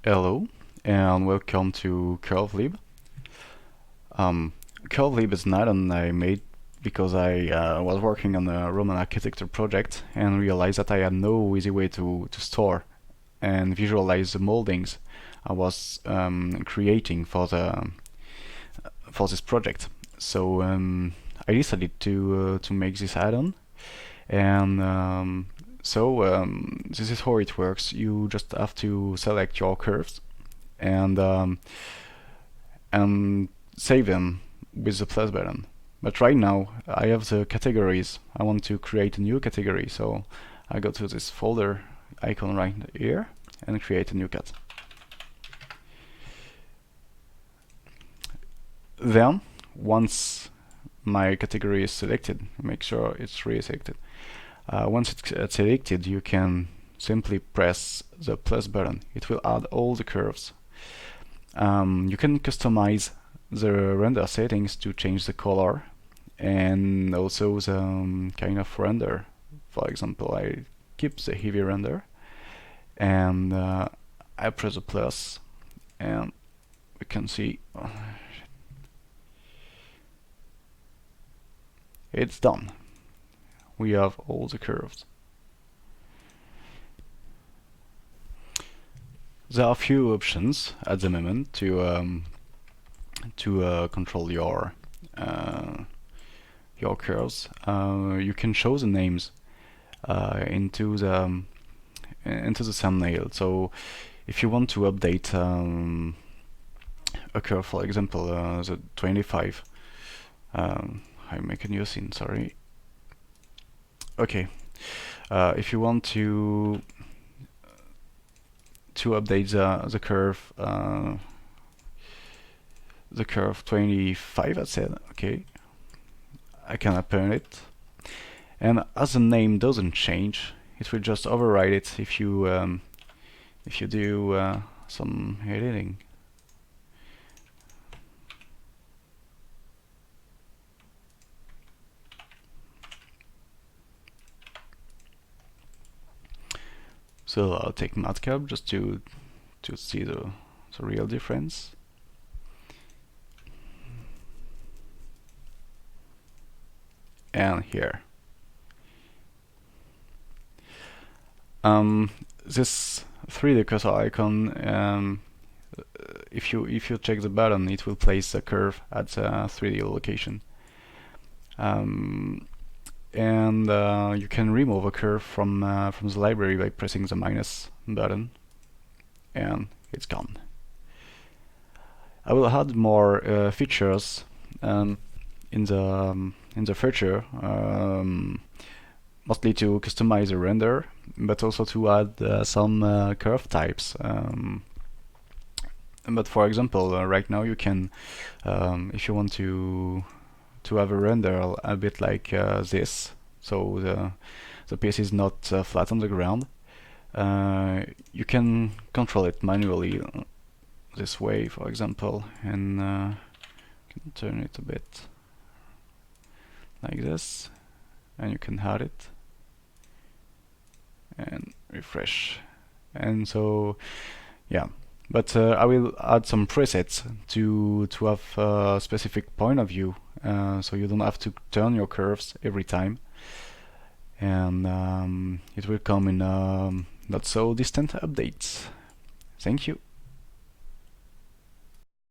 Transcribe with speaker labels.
Speaker 1: Hello and welcome to CurveLib. CurveLib is an add-on I made because I was working on a Roman architecture project and realized that I had no easy way to store and visualize the moldings I was creating for this project. So I decided to make this add-on, and this is how it works. You just have to select your curves and and save them with the plus button. But right now I have the categories. I want to create a new category, so I go to this folder icon right here and create a new cat. Then, once my category is selected, make sure it's really selected. Once it's selected, you can simply press the plus button. It will add all the curves. You can customize the render settings to change the color and also the kind of render. For example, I keep the heavy render and I press the plus and we can see it's done. We have all the curves. There are a few options at the moment to control your curves. You can show the names into the thumbnail. So if you want to update a curve, for example, the 25, I make a new scene. Sorry. Okay. If you want to update the curve 25, I said, okay, I can append it, and as the name doesn't change, it will just override it if you do some editing. So I'll take matcap just to see the real difference. And here. This 3D cursor icon, if you check the button, it will place the curve at the 3D location. And you can remove a curve from the library by pressing the minus button, and it's gone. I will add more features in the future, mostly to customize the render, but also to add some curve types. But for example, right now you can, if you want to have a render a bit like this, so the piece is not flat on the ground, you can control it manually this way, for example, and can turn it a bit like this, and you can add it and refresh. And so, yeah. But I will add some presets to have a specific point of view, so you don't have to turn your curves every time. And it will come in not so distant updates. Thank you.